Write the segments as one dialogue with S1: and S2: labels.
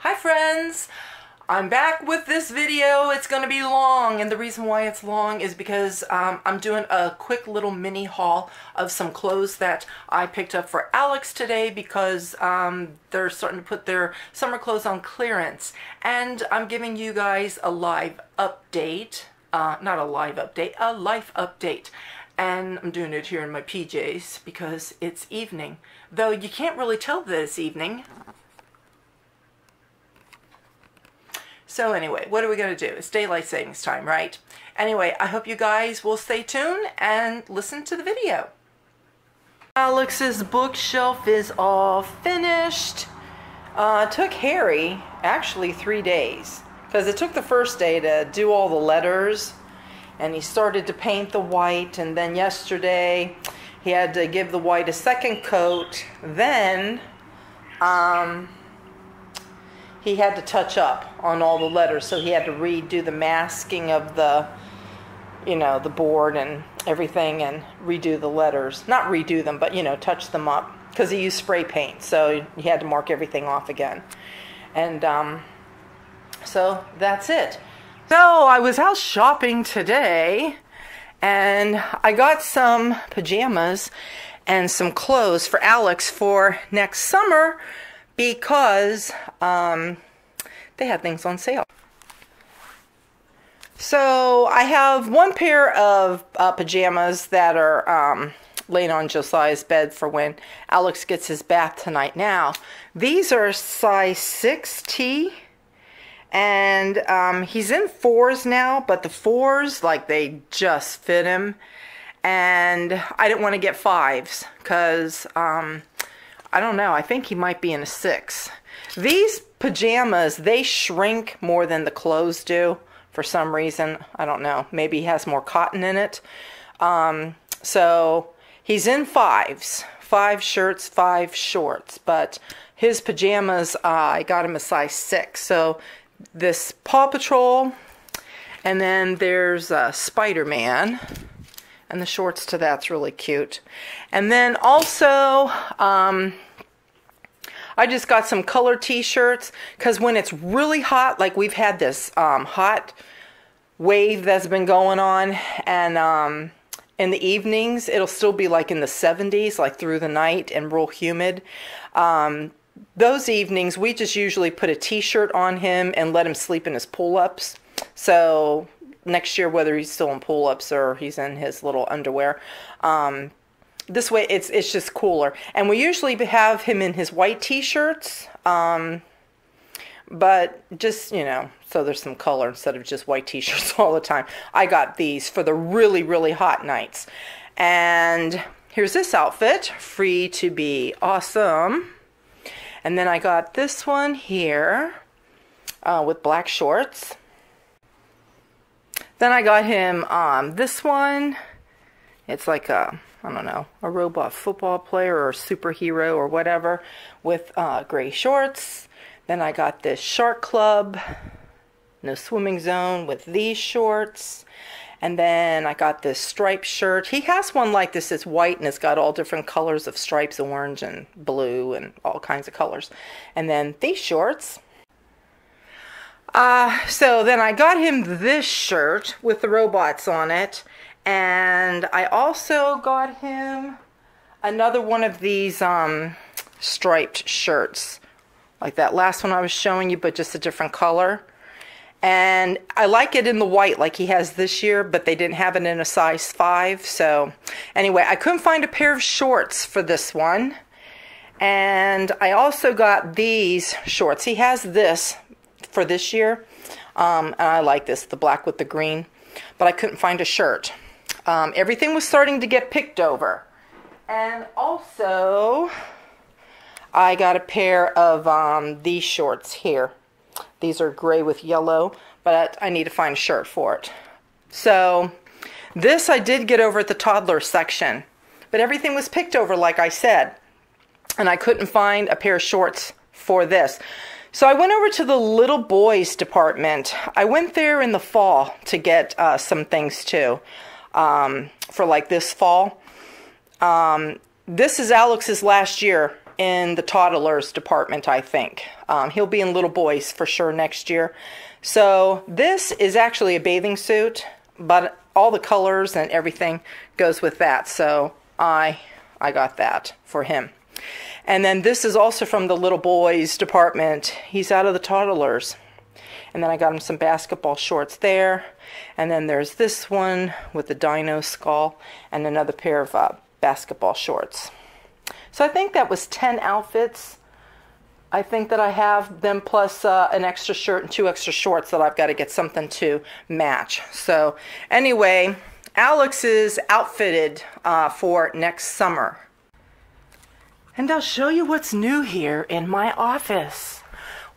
S1: Hi friends! I'm back with this video. It's going to be long, and the reason why it's long is because I'm doing a quick little mini haul of some clothes that I picked up for Alex today because they're starting to put their summer clothes on clearance. And I'm giving you guys a live update. Not a live update, a life update. And I'm doing it here in my PJs because it's evening. Though you can't really tell that it's evening. So anyway, what are we going to do? It's daylight savings time, right? Anyway, I hope you guys will stay tuned and listen to the video. Alex's bookshelf is all finished. It took Harry actually 3 days because it took the first day to do all the letters and he started to paint the white, and then yesterday he had to give the white a second coat. Then he had to touch up on all the letters, so he had to redo the masking of the, the board and everything and redo the letters. Not redo them, but, touch them up because he used spray paint, so he had to mark everything off again. And so that's it. So I was out shopping today and I got some pajamas and some clothes for Alex for next summer because they had things on sale. So I have one pair of pajamas that are laying on Josiah's bed for when Alex gets his bath tonight. Now, these are size 6T, and he's in 4s now, but the 4s, like, they just fit him. And I didn't want to get 5s because I don't know, I think he might be in a 6. These pajamas, they shrink more than the clothes do for some reason. I don't know. Maybe he has more cotton in it. So he's in 5s. 5 shirts, 5 shorts. But his pajamas, I got him a size 6. So this Paw Patrol, and then there's Spider-Man. And the shorts to that's really cute. And then also, I just got some color t-shirts because when it's really hot, like we've had this hot wave that's been going on, and in the evenings, it'll still be like in the 70s, like through the night, and real humid. Those evenings, we just usually put a t-shirt on him and let him sleep in his pull-ups. So next year, whether he's still in pull-ups or he's in his little underwear, this way it's just cooler. And we usually have him in his white t-shirts, but just, so there's some color instead of just white t-shirts all the time. I got these for the really, really hot nights. And here's this outfit, free to be awesome. And then I got this one here with black shorts. Then I got him this one. It's like a, I don't know, a robot football player or a superhero or whatever with gray shorts. Then I got this Shark Club, no swimming zone with these shorts. And then I got this striped shirt. He has one like this. It's white and it's got all different colors of stripes, orange and blue and all kinds of colors. And then these shorts. So then I got him this shirt with the robots on it. And I also got him another one of these striped shirts. Like that last one I was showing you, but just a different color. And I like it in the white like he has this year, but they didn't have it in a size 5. So anyway, I couldn't find a pair of shorts for this one. And I also got these shorts. He has this for this year. And I like this, the black with the green. But I couldn't find a shirt. Everything was starting to get picked over. And also, I got a pair of these shorts here. These are gray with yellow, but I need to find a shirt for it. So, this I did get over at the toddler section. But everything was picked over, like I said. And I couldn't find a pair of shorts for this. So I went over to the little boys department. I went there in the fall to get some things too. For like this fall. This is Alex's last year in the toddlers department, I think. He'll be in little boys for sure next year. So this is actually a bathing suit, but all the colors and everything goes with that. So I got that for him. And then this is also from the little boys department. He's out of the toddlers. And then I got him some basketball shorts there. And then there's this one with the dino skull and another pair of basketball shorts. So I think that was 10 outfits. I think that I have them plus an extra shirt and 2 extra shorts that I've got to get something to match. So anyway, Alex is outfitted for next summer. And I'll show you what's new here in my office.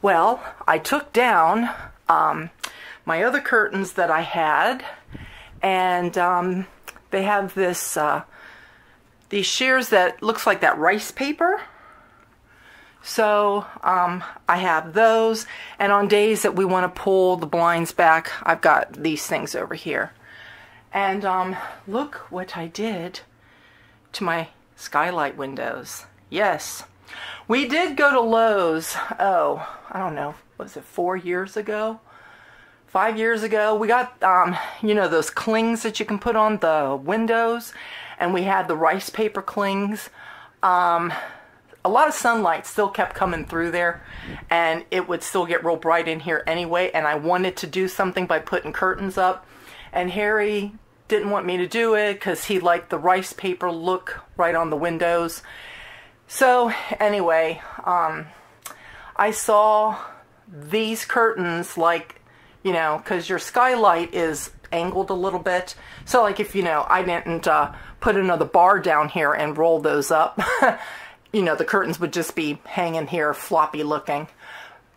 S1: Well, I took down my other curtains that I had, and they have this these shears that looks like that rice paper. So I have those, and on days that we want to pull the blinds back, I've got these things over here. And look what I did to my skylight windows. Yes, we did go to Lowe's, oh, I don't know, was it 4 years ago? 5 years ago? We got, you know, those clings that you can put on the windows, and we had the rice paper clings. A lot of sunlight still kept coming through there, and it would still get real bright in here anyway, and I wanted to do something by putting curtains up, and Harry didn't want me to do it because he liked the rice paper look right on the windows. So anyway, I saw these curtains, like, you know, because your skylight is angled a little bit. So like if, you know, I didn't put another bar down here and roll those up, you know, the curtains would just be hanging here floppy looking.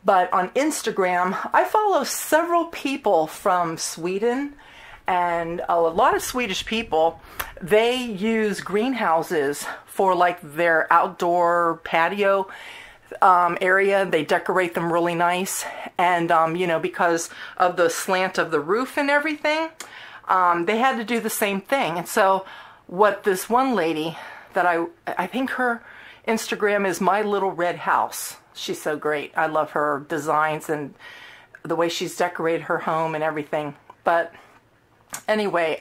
S1: But on Instagram, I follow several people from Sweden, and a lot of Swedish people, they use greenhouses for like their outdoor patio area. They decorate them really nice. And, you know, because of the slant of the roof and everything, they had to do the same thing. And so what this one lady that I think her Instagram is My Little Red House. She's so great. I love her designs and the way she's decorated her home and everything. But anyway,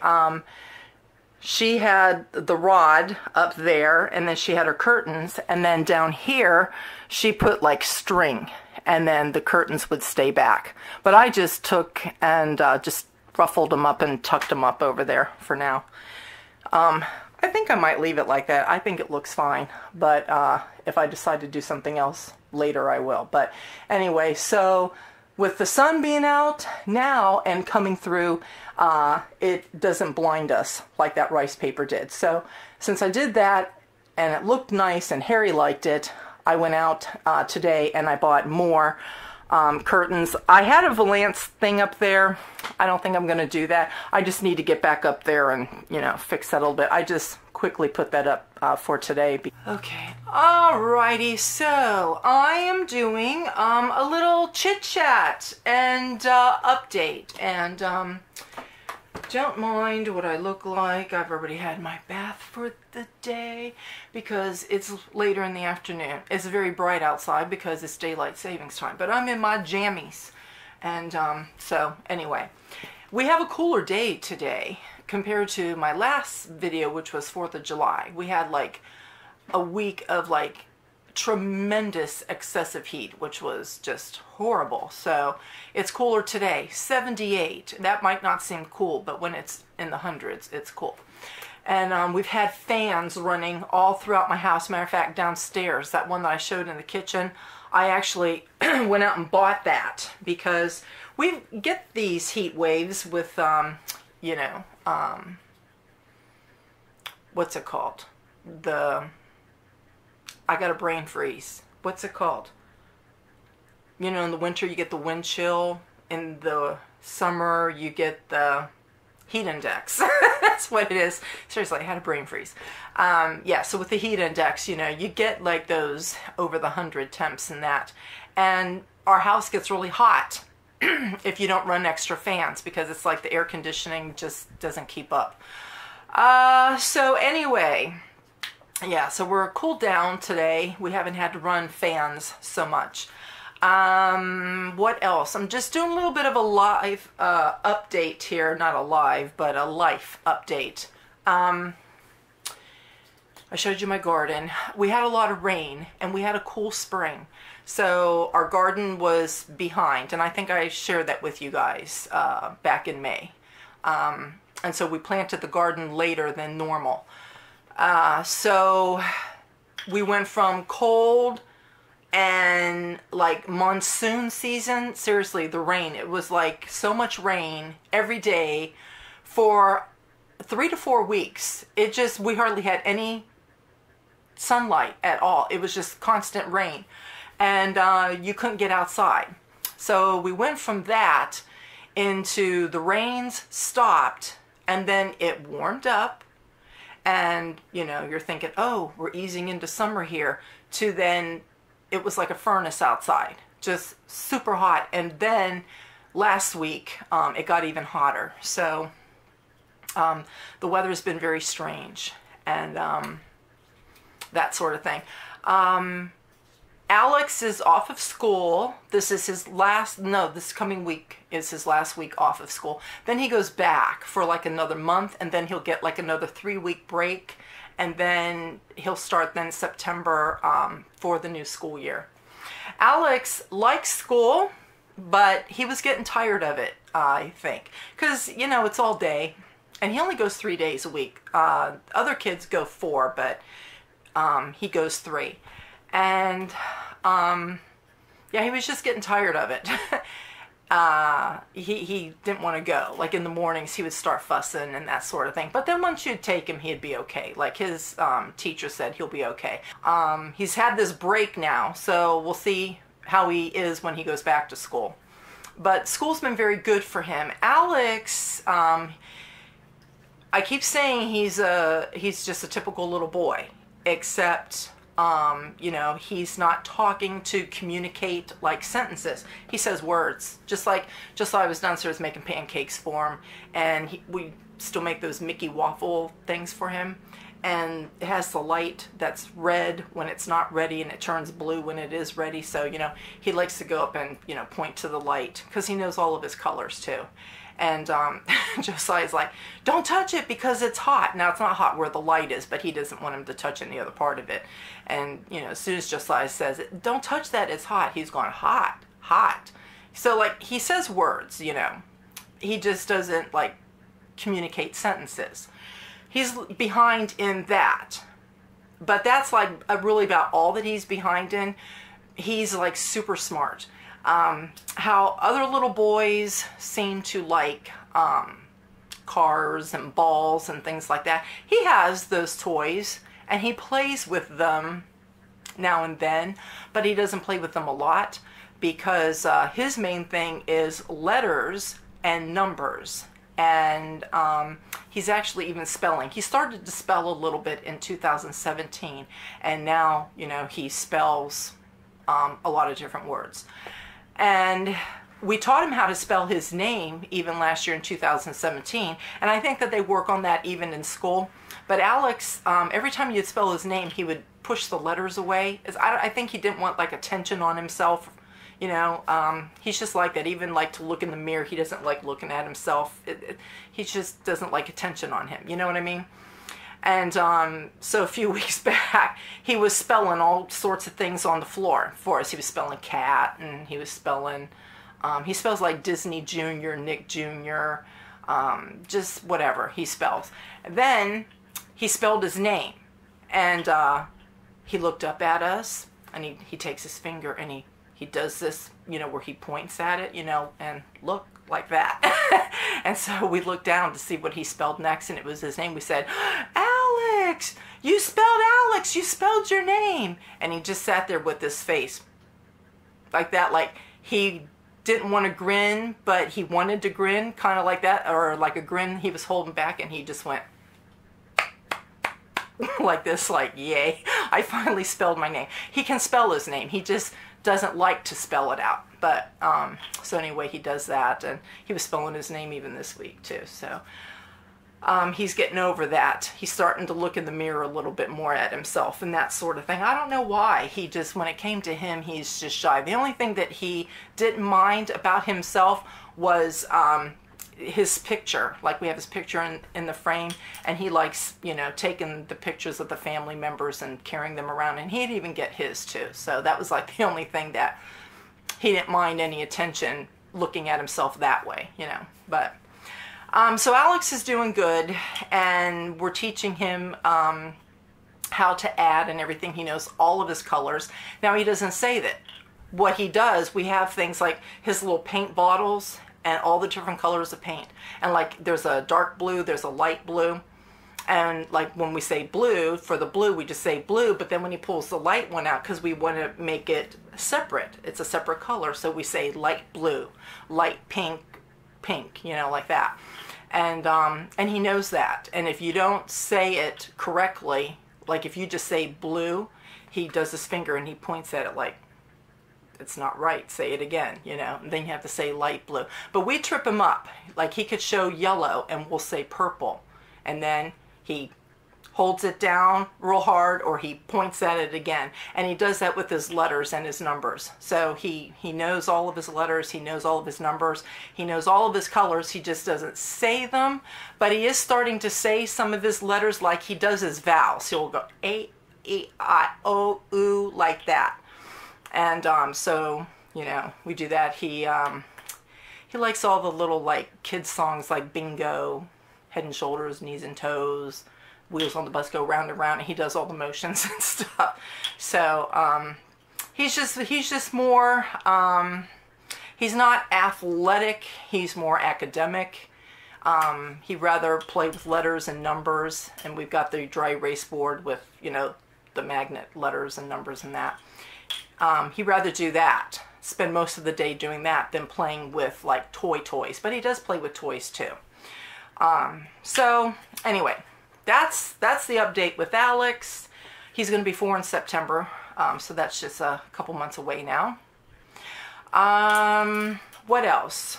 S1: she had the rod up there, and then she had her curtains, and then down here she put like string, and then the curtains would stay back. But I just took and just ruffled them up and tucked them up over there for now. I think I might leave it like that. I think it looks fine, but if I decide to do something else later, I will. But anyway, so with the sun being out now and coming through, it doesn't blind us like that rice paper did. So since I did that and it looked nice and Harry liked it, I went out today and I bought more curtains. I had a Valance thing up there. I don't think I'm going to do that. I just need to get back up there and, you know, fix that a little bit. I just quickly put that up for today. Okay, alrighty, so I am doing a little chit chat and update, and don't mind what I look like. I've already had my bath for the day because it's later in the afternoon. It's very bright outside because it's daylight savings time, but I'm in my jammies. And so anyway, we have a cooler day today compared to my last video, which was 4th of July. We had like a week of like tremendous excessive heat, which was just horrible. So it's cooler today, 78. That might not seem cool, but when it's in the hundreds, it's cool. And we've had fans running all throughout my house. Matter of fact, downstairs, that one that I showed in the kitchen, I actually went out and bought that because we get these heat waves with, you know, what's it called? I got a brain freeze. What's it called? You know, in the winter you get the wind chill. In the summer you get the heat index. That's what it is. Seriously, I had a brain freeze. Yeah, so with the heat index, you know, you get like those over the 100 temps and that. And our house gets really hot if you don't run extra fans because it's like the air conditioning just doesn't keep up. So anyway, Yeah, so we're cooled down today. We haven't had to run fans so much. What else? I'm just doing a little bit of a live update here. Not a live, but a life update. I showed you my garden. We had a lot of rain and we had a cool spring. So our garden was behind, and I think I shared that with you guys back in May. And so we planted the garden later than normal. So we went from cold and like monsoon season, seriously, the rain, it was like so much rain every day for 3 to 4 weeks. It just, we hardly had any sunlight at all. It was just constant rain, and you couldn't get outside. So we went from that into the rains stopped, and then it warmed up, and you know, you're thinking, oh, we're easing into summer here, to then it was like a furnace outside, just super hot. And then last week it got even hotter. So the weather's been very strange, and that sort of thing. Alex is off of school. This is his last, no, this coming week is his last week off of school. Then he goes back for like another month, and then he'll get like another 3-week break, and then he'll start then September for the new school year. Alex likes school, but he was getting tired of it, I think, because, you know, it's all day, and he only goes 3 days a week. Other kids go 4, but he goes 3. And yeah, he was just getting tired of it. He didn't want to go. Like in the mornings he would start fussing and that sort of thing. But then once you'd take him, he'd be okay. Like his teacher said he'll be okay. He's had this break now, so we'll see how he is when he goes back to school. But school's been very good for him. Alex, I keep saying he's just a typical little boy, except you know, he's not talking to communicate like sentences. He says words, just like I was downstairs making pancakes for him, and we still make those Mickey waffle things for him, and it has the light that's red when it's not ready, and it turns blue when it is ready. So, you know, he likes to go up and, you know, point to the light, because he knows all of his colors too. And Josiah's like, don't touch it because it's hot. Now, it's not hot where the light is, but he doesn't want him to touch any other part of it. And, you know, as soon as Josiah says, don't touch that, it's hot, he's going, hot, hot. So, like, he says words, you know. He just doesn't, like, communicate sentences. He's behind in that. But that's, like, really about all that he's behind in. He's, like, super smart. How other little boys seem to like cars and balls and things like that. He has those toys and he plays with them now and then, but he doesn't play with them a lot because his main thing is letters and numbers. And he's actually even spelling. He started to spell a little bit in 2017, and now, you know, he spells a lot of different words. And we taught him how to spell his name even last year in 2017, and I think that they work on that even in school. But Alex, every time you'd spell his name, he would push the letters away. I think he didn't want like attention on himself, you know. He's just like that. Even like to look in the mirror, he doesn't like looking at himself. He just doesn't like attention on him, you know what I mean? And so a few weeks back, he was spelling all sorts of things on the floor for us. He was spelling cat, and he was spelling, he spells like Disney Jr., Nick Jr., just whatever he spells. And then he spelled his name, and he looked up at us, and he takes his finger, and he does this, you know, where he points at it, you know, and look, like that. And so we looked down to see what he spelled next, and it was his name. We said, Alex, you spelled Alex, you spelled your name. And he just sat there with this face like that, like he didn't want to grin, but he wanted to grin, kind of like that, or like a grin he was holding back, and he just went like this, like, yay, I finally spelled my name. He can spell his name, he just doesn't like to spell it out. But so anyway, he does that, and he was spelling his name even this week too. So he's getting over that. He's starting to look in the mirror a little bit more at himself and that sort of thing. I don't know why. He just, when it came to him, he's just shy. The only thing that he didn't mind about himself was his picture. Like, we have his picture in the frame, and he likes, you know, taking the pictures of the family members and carrying them around, and he'd even get his too. So that was like the only thing that he didn't mind any attention looking at himself that way, you know. But so Alex is doing good, and we're teaching him how to add and everything. He knows all of his colors. Now, he doesn't say that. What he does, we have things like his little paint bottles and all the different colors of paint. And like, there's a dark blue, there's a light blue. And like, when we say blue, for the blue, we just say blue. But then when he pulls the light one out, because we want to make it separate, it's a separate color. So we say light blue, light pink, pink, you know, like that. And he knows that. And if you don't say it correctly, like if you just say blue, he does his finger and he points at it like, it's not right, say it again, you know. And then you have to say light blue. But we trip him up. Like, he could show yellow and we'll say purple. And then he holds it down real hard, or he points at it again. And he does that with his letters and his numbers. So he knows all of his letters, he knows all of his numbers, he knows all of his colors. He just doesn't say them, but he is starting to say some of his letters like he does his vowels. He'll go A, E, I, O, U, like that. And so, you know, we do that. He likes all the little, like, kids songs like Bingo, Head and Shoulders, Knees and Toes, Wheels on the Bus Go Round and Round, and he does all the motions and stuff. So he's just more, he's not athletic, he's more academic. He'd rather play with letters and numbers, and we've got the dry erase board with, you know, the magnet letters and numbers and that. He'd rather do that, spend most of the day doing that, than playing with like toys. But he does play with toys too. So anyway, that's the update with Alex. He's going to be 4 in September, so that's just a couple months away now. What else?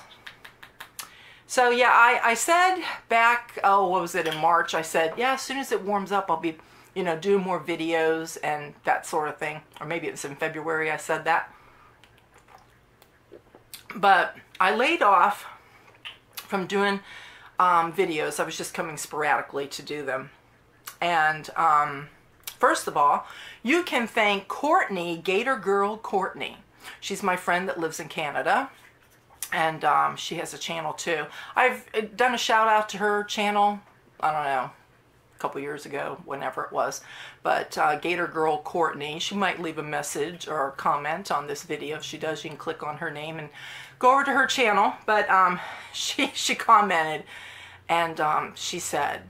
S1: So yeah, I said back, oh, what was it, in March, I said, yeah, as soon as it warms up, I'll be, you know, doing more videos and that sort of thing. Or maybe it was in February I said that. But I laid off from doing videos. I was just coming sporadically to do them. And first of all, you can thank Courtney, Gator Girl Courtney. She's my friend that lives in Canada. And she has a channel too. I've done a shout out to her channel, I don't know, a couple years ago, whenever it was. But Gator Girl Courtney, she might leave a message or a comment on this video. If she does, you can click on her name and go over to her channel. But she commented, and she said,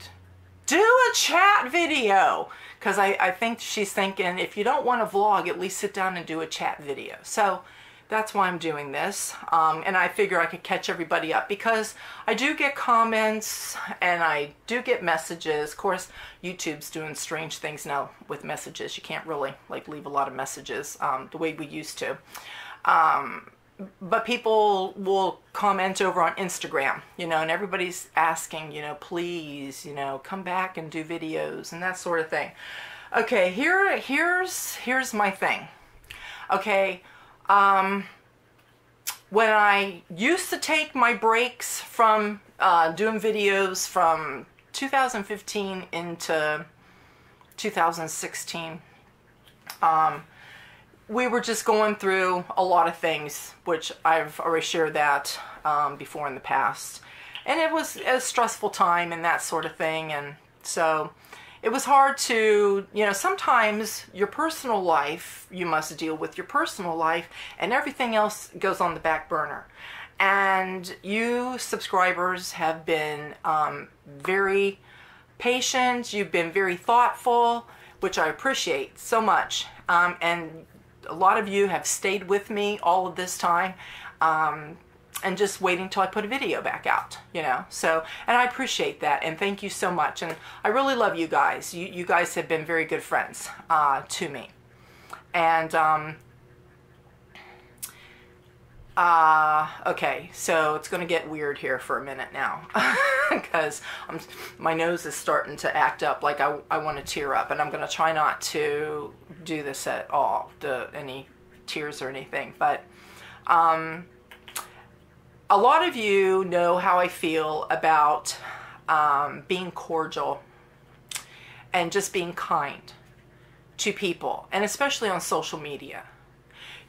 S1: do a chat video. Because I think she's thinking, if you don't want to vlog, at least sit down and do a chat video. So that's why I'm doing this. And I figure I could catch everybody up, because I do get comments and I do get messages. Of course, YouTube's doing strange things now with messages. You can't really like leave a lot of messages the way we used to. But people will comment over on Instagram, you know, and everybody's asking, you know, please, you know, come back and do videos and that sort of thing. Okay, here's my thing. Okay, when I used to take my breaks from doing videos from 2015 into 2016, we were just going through a lot of things, which I've already shared that before in the past. And it was a stressful time and that sort of thing. And so it was hard to, you know, sometimes your personal life, you must deal with your personal life, and everything else goes on the back burner. And you subscribers have been very patient. You've been very thoughtful, which I appreciate so much. And a lot of you have stayed with me all of this time, and just waiting till I put a video back out, you know. So, and I appreciate that, and thank you so much. And I really love you guys. You guys have been very good friends to me. And Okay, so it's going to get weird here for a minute now because my nose is starting to act up like I want to tear up, and I'm going to try not to do this at all, any tears or anything. But a lot of you know how I feel about being cordial and just being kind to people, and especially on social media.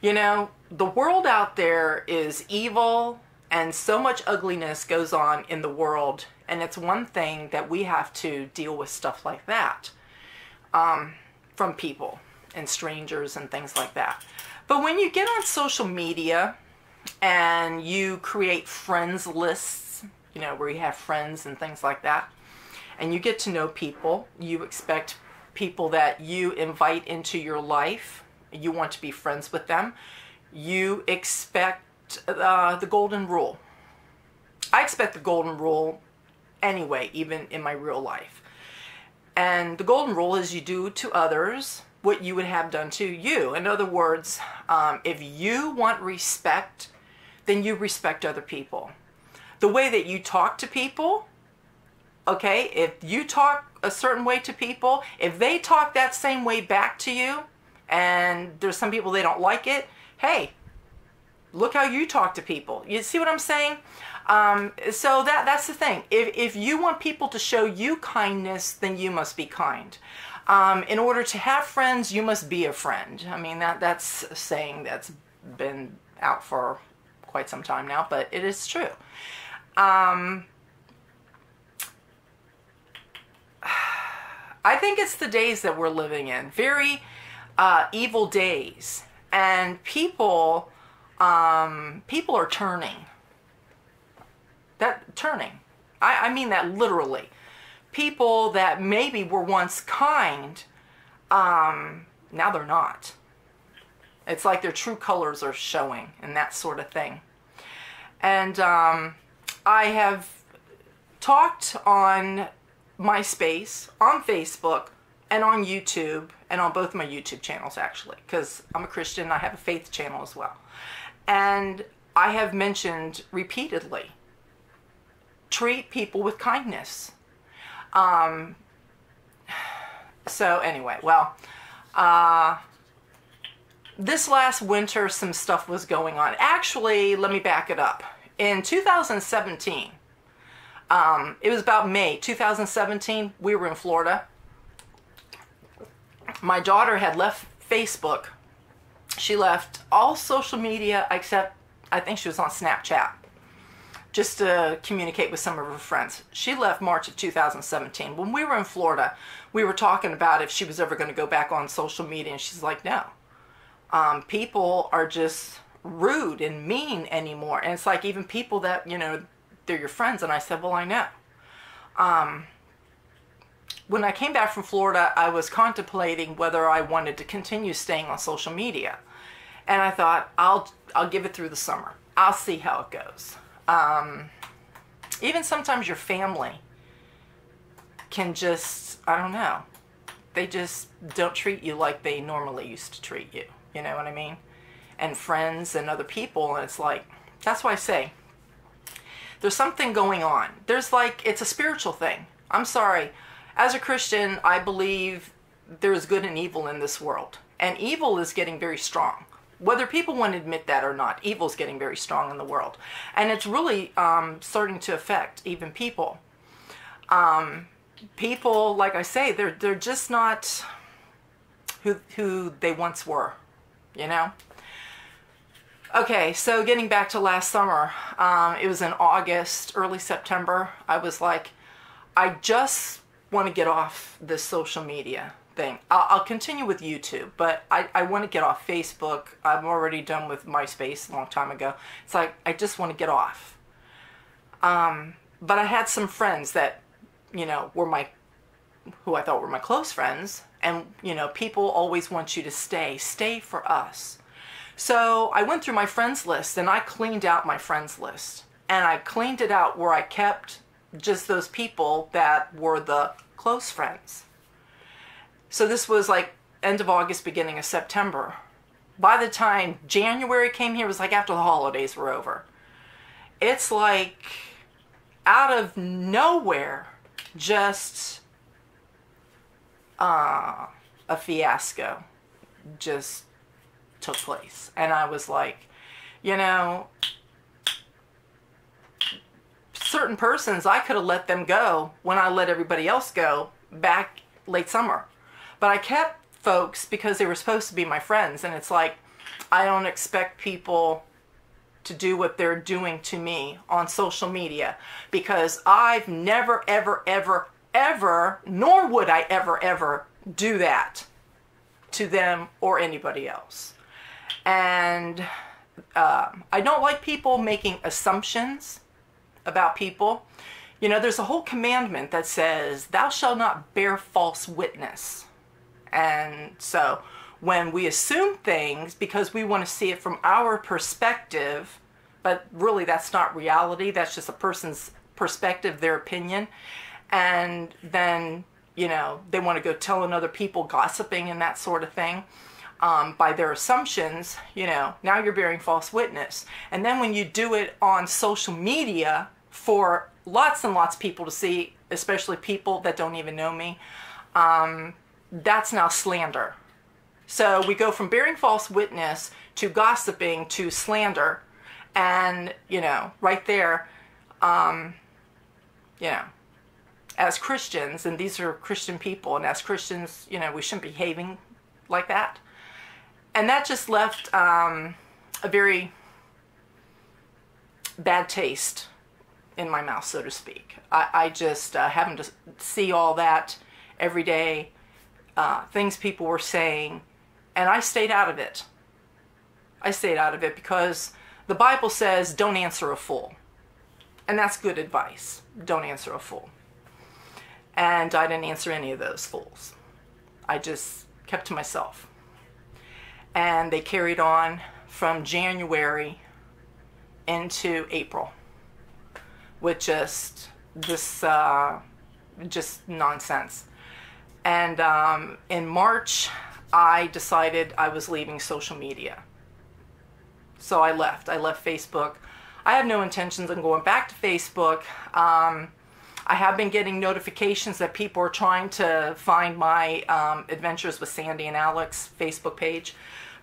S1: You know, the world out there is evil, and so much ugliness goes on in the world, and it's one thing that we have to deal with stuff like that from people and strangers and things like that. But when you get on social media and you create friends lists, you know, where you have friends and things like that, and you get to know people, you expect people that you invite into your life, you want to be friends with them, you expect the golden rule. I expect the golden rule anyway, even in my real life. And the golden rule is you do to others what you would have done to you. In other words, if you want respect, then you respect other people. The way that you talk to people, okay, if you talk a certain way to people, if they talk that same way back to you, and there's some people they don't like it, hey, look how you talk to people. You see what I'm saying? So that's the thing. If you want people to show you kindness, then you must be kind. In order to have friends, you must be a friend. I mean, that's a saying that's been out for quite some time now, but it is true. I think it's the days that we're living in. Very evil days, and people are turning. I mean that literally. People that maybe were once kind, now they're not. It's like their true colors are showing and that sort of thing. And I have talked on MySpace, on Facebook, and on YouTube, and on both my YouTube channels actually, because I'm a Christian, I have a faith channel as well. And I have mentioned repeatedly, treat people with kindness. So anyway, well, this last winter some stuff was going on. Actually, let me back it up. In 2017, it was about May 2017, we were in Florida. My daughter had left Facebook. She left all social media except, I think she was on Snapchat, just to communicate with some of her friends. She left March of 2017. When we were in Florida, we were talking about if she was ever going to go back on social media, and she's like, no. People are just rude and mean anymore. And it's like even people that, you know, they're your friends. And I said, well, I know. When I came back from Florida, I was contemplating whether I wanted to continue staying on social media. And I thought, I'll give it through the summer. I'll see how it goes. Even sometimes your family can just, I don't know, they just don't treat you like they normally used to treat you. You know what I mean? And friends and other people, and it's like, that's why I say, there's something going on. There's like, it's a spiritual thing. I'm sorry. As a Christian, I believe there's good and evil in this world. And evil is getting very strong. Whether people want to admit that or not, evil is getting very strong in the world. And it's really starting to affect even people. People, like I say, they're just not who they once were, you know? Okay, so getting back to last summer, it was in August, early September. I was like, I just want to get off this social media thing. I'll continue with YouTube, but I want to get off Facebook. I'm already done with MySpace a long time ago. It's like, I just want to get off. But I had some friends that, you know, who I thought were my close friends. And, you know, people always want you to stay for us. So I went through my friends list and I cleaned out my friends list. And I cleaned it out where I kept just those people that were the close friends. So this was like end of August, beginning of September. by the time January came here, it was like after the holidays were over. It's like out of nowhere, just a fiasco just took place. And I was like, you know, certain persons, I could have let them go when I let everybody else go back late summer. But I kept folks because they were supposed to be my friends. And it's like, I don't expect people to do what they're doing to me on social media, because I've never, ever, ever, ever, nor would I ever, ever do that to them or anybody else. And I don't like people making assumptions about people. You know, there's a whole commandment that says, thou shalt not bear false witness. And so when we assume things because we want to see it from our perspective, but really that's not reality, that's just a person's perspective, their opinion, and then, you know, they want to go telling other people, gossiping and that sort of thing, by their assumptions, you know, now you're bearing false witness. And then when you do it on social media for lots and lots of people to see, especially people that don't even know me, that's now slander. So we go from bearing false witness to gossiping to slander. And, you know, right there, you know, as Christians, and these are Christian people, and as Christians, you know, we shouldn't be behaving like that. And that just left a very bad taste in my mouth, so to speak. I just, having to see all that every day, things people were saying, and I stayed out of it. I stayed out of it because the Bible says, don't answer a fool. And that's good advice. Don't answer a fool. And I didn't answer any of those fools. I just kept to myself. And they carried on from January into April with just this, just nonsense. And in March, I decided I was leaving social media. So I left Facebook. I have no intentions of going back to Facebook. I have been getting notifications that people are trying to find my Adventures with Sandy and Alex Facebook page,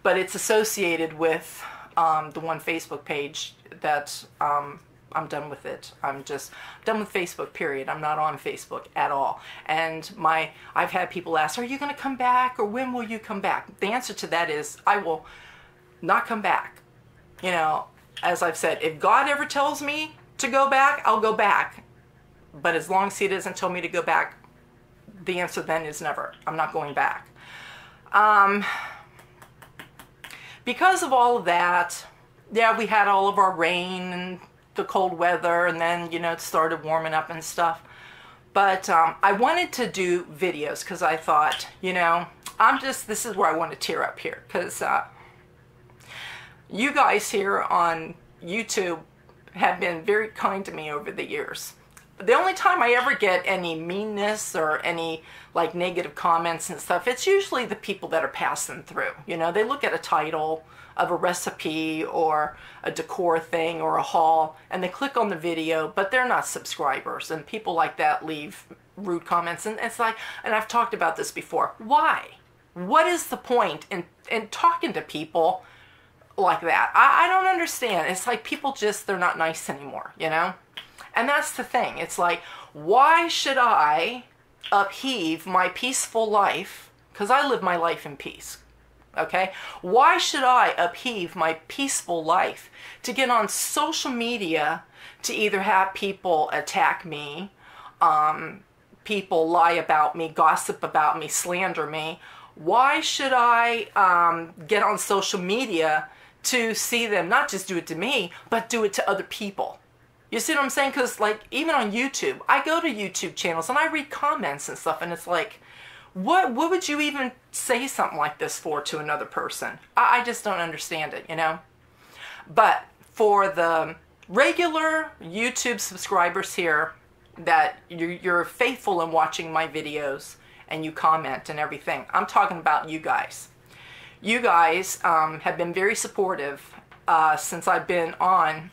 S1: but it's associated with the one Facebook page that I'm done with it. I'm just done with Facebook, period. I'm not on Facebook at all. And I've had people ask, are you going to come back, or when will you come back? The answer to that is, I will not come back. You know, as I've said, if God ever tells me to go back, I'll go back. But as long as He doesn't tell me to go back, the answer then is never. I'm not going back. Because of all of that, yeah, we had all of our rain and the cold weather, and then, you know, it started warming up and stuff. But I wanted to do videos because I thought, you know, this is where I want to tear up here, because you guys here on YouTube have been very kind to me over the years. The only time I ever get any meanness or any like negative comments and stuff, it's usually the people that are passing through. You know, they look at a title of a recipe or a decor thing or a haul, and they click on the video, but they're not subscribers. And people like that leave rude comments. And it's like, and I've talked about this before. Why? What is the point in talking to people like that? I don't understand. It's like people just, they're not nice anymore, you know? And that's the thing. It's like, why should I upheave my peaceful life? Because I live my life in peace. Okay? Why should I upheave my peaceful life to get on social media to either have people attack me, people lie about me, gossip about me, slander me? Why should I get on social media to see them not just do it to me, but do it to other people? You see what I'm saying? Because, like, even on YouTube, I go to YouTube channels and I read comments and stuff, and it's like, what would you even say something like this for to another person? I just don't understand it, you know? But for the regular YouTube subscribers here, that you're faithful in watching my videos and you comment and everything, I'm talking about you guys. You guys have been very supportive since I've been on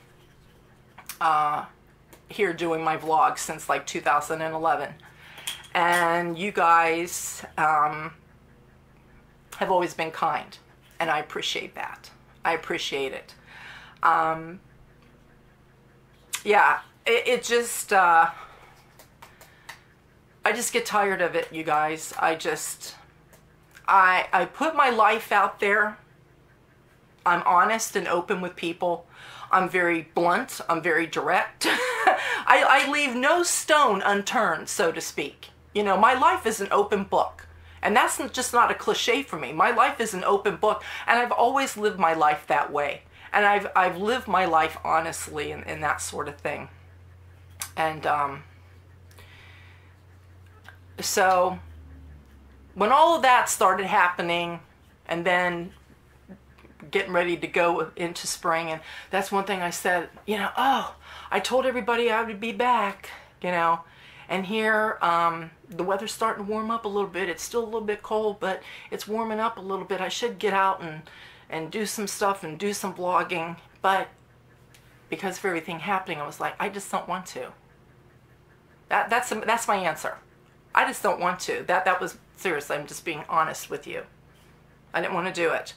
S1: here doing my vlogs since like 2011. And you guys have always been kind. And I appreciate that. I appreciate it. Yeah, it just... I just get tired of it, you guys. I put my life out there. I'm honest and open with people. I'm very blunt. I'm very direct. I leave no stone unturned, so to speak. You know, my life is an open book. And that's just not a cliche for me. My life is an open book, and I've always lived my life that way. And I've lived my life honestly and that sort of thing. And so when all of that started happening, and then getting ready to go into spring, and that's one thing I said, you know, oh, I told everybody I would be back, you know, and here the weather's starting to warm up a little bit. It's still a little bit cold, but it's warming up a little bit. I should get out and do some stuff and do some vlogging, but because of everything happening, I was like, I just don't want to. That's my answer. I just don't want to. That was, seriously, I'm just being honest with you. I didn't want to do it.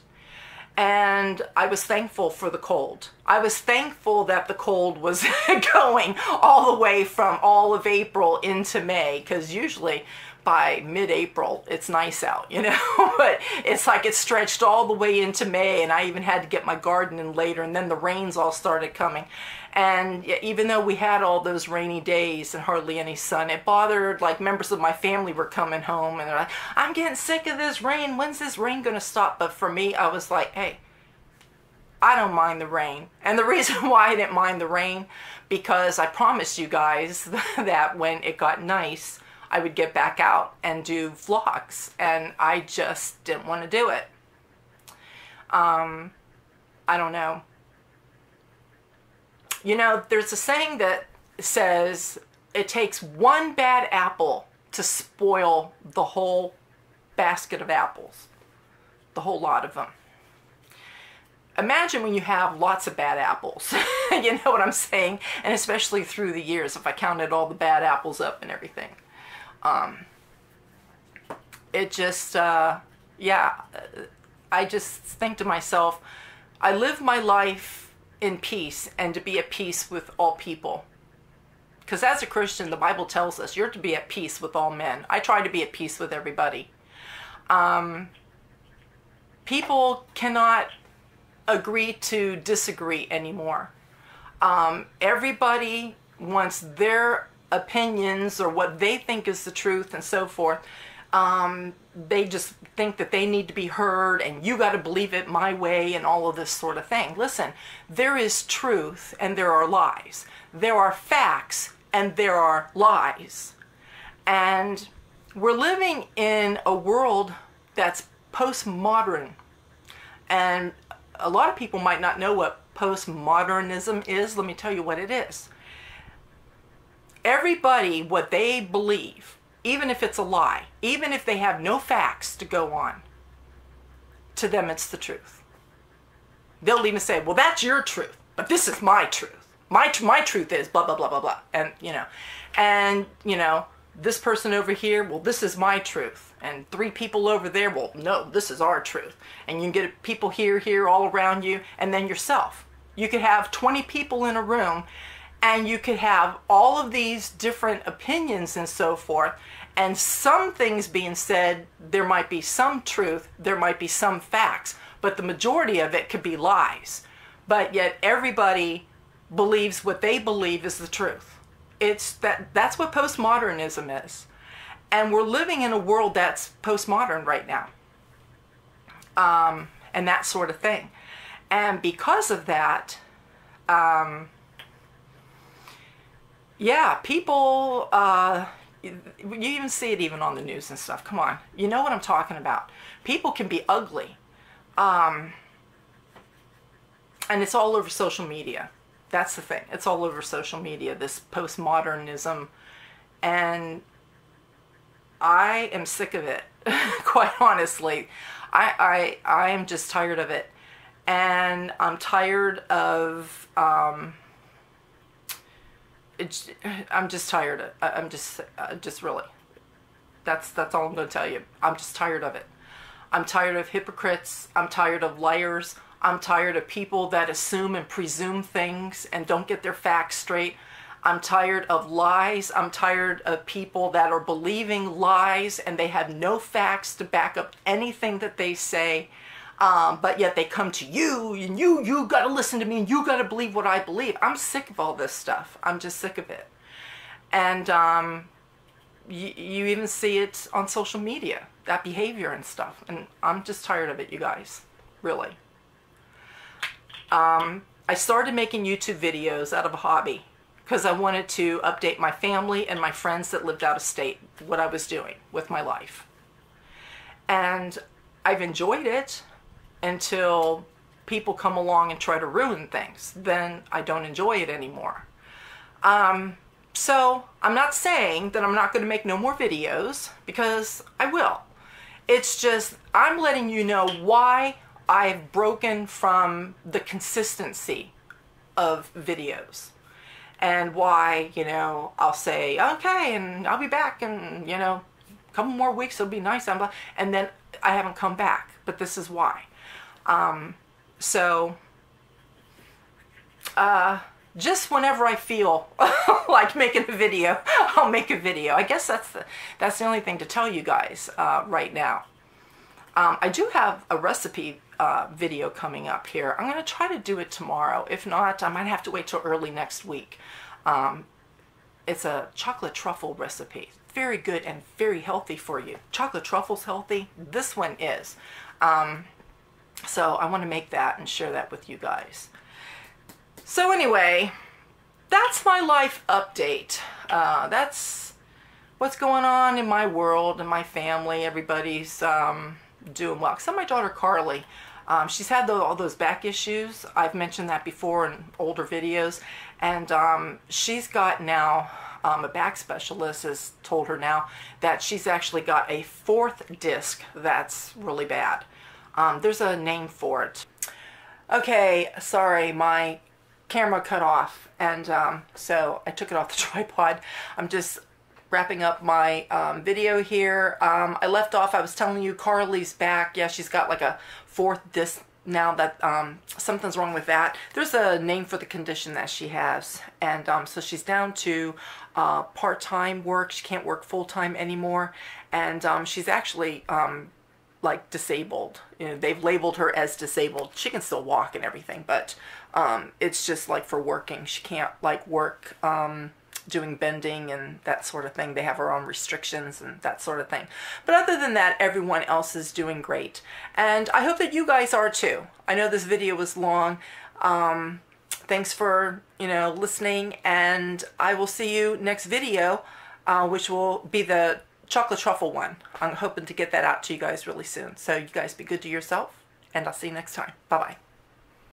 S1: And I was thankful for the cold. I was thankful that the cold was going all the way from all of April into May, because usually by mid-April it's nice out, you know. But it's like it stretched all the way into May, and I even had to get my garden in later, and then the rains all started coming. And even though we had all those rainy days and hardly any sun, it bothered, like, members of my family were coming home and they're like, I'm getting sick of this rain. When's this rain going to stop? But for me, I was like, hey, I don't mind the rain. And the reason why I didn't mind the rain, because I promised you guys that when it got nice, I would get back out and do vlogs. And I just didn't want to do it. I don't know. You know, there's a saying that says it takes one bad apple to spoil the whole basket of apples, the whole lot of them. Imagine when you have lots of bad apples, you know what I'm saying? And especially through the years, if I counted all the bad apples up and everything. It just, yeah, I just think to myself, I live my life in peace, and to be at peace with all people. Because as a Christian, the Bible tells us you're to be at peace with all men. I try to be at peace with everybody. People cannot agree to disagree anymore. Everybody wants their opinions or what they think is the truth and so forth. They just think that they need to be heard, and you got to believe it my way and all of this sort of thing. Listen, there is truth and there are lies. There are facts and there are lies. And we're living in a world that's postmodern. And a lot of people might not know what postmodernism is. Let me tell you what it is. Everybody, what they believe, even if it's a lie, even if they have no facts to go on, to them it's the truth. They'll even say, well, that's your truth, but this is my truth. My truth is blah, blah, blah, blah, blah. And, you know, this person over here, well, this is my truth. And 3 people over there, well, no, this is our truth. And you can get people here, all around you, and then yourself. You could have 20 people in a room, and you could have all of these different opinions and so forth, and some things being said, there might be some truth, there might be some facts, but the majority of it could be lies. But yet everybody believes what they believe is the truth. That's what postmodernism is. And we're living in a world that's postmodern right now. And that sort of thing. And because of that, yeah, people, you even see it even on the news and stuff. Come on, you know what I'm talking about. People can be ugly. And it's all over social media. That's the thing. It's all over social media, this postmodernism. And I am sick of it, quite honestly. I am just tired of it. And I'm tired of, I'm just tired. I'm just really, that's all I'm going to tell you. I'm just tired of it. I'm tired of hypocrites. I'm tired of liars. I'm tired of people that assume and presume things and don't get their facts straight. I'm tired of lies. I'm tired of people that are believing lies and they have no facts to back up anything that they say. But yet they come to you and you got to listen to me and you got to believe what I believe. I'm sick of all this stuff. I'm just sick of it. And you even see it on social media, that behavior and stuff. And I'm just tired of it, you guys. Really. I started making YouTube videos out of a hobby because I wanted to update my family and my friends that lived out of state, what I was doing with my life. And I've enjoyed it until people come along and try to ruin things. Then I don't enjoy it anymore. So I'm not saying that I'm not going to make no more videos, because I will. It's just I'm letting you know why I've broken from the consistency of videos, and why, you know, I'll say, okay, and I'll be back, and, you know, a couple more weeks, it'll be nice, and then I haven't come back. But this is why. Just whenever I feel like making a video, I'll make a video. I guess that's the only thing to tell you guys right now. I do have a recipe video coming up here. I'm going to try to do it tomorrow. If not, I might have to wait till early next week. It's a chocolate truffle recipe. Very good and very healthy for you. Chocolate truffle's healthy. This one is. So I want to make that and share that with you guys. So anyway, that's my life update. That's what's going on in my world and my family. Everybody's doing well. Except my daughter Carly. She's had all those back issues. I've mentioned that before in older videos. And she's got now, a back specialist has told her now that she's actually got a 4th disc that's really bad. There's a name for it. Okay, sorry, my camera cut off, and so I took it off the tripod. I'm just wrapping up my video here. I left off, I was telling you Carly's back. Yeah, she's got like a 4th disc now, that something's wrong with that. There's a name for the condition that she has, and so she's down to part-time work. She can't work full-time anymore, and she's actually like disabled. You know, they've labeled her as disabled. She can still walk and everything, but it's just like for working. She can't like work doing bending and that sort of thing. They have her own restrictions and that sort of thing. But other than that, everyone else is doing great. And I hope that you guys are too. I know this video was long. Thanks for, you know, listening, and I will see you next video, which will be the chocolate truffle one. I'm hoping to get that out to you guys really soon. So you guys be good to yourself, and I'll see you next time. Bye-bye.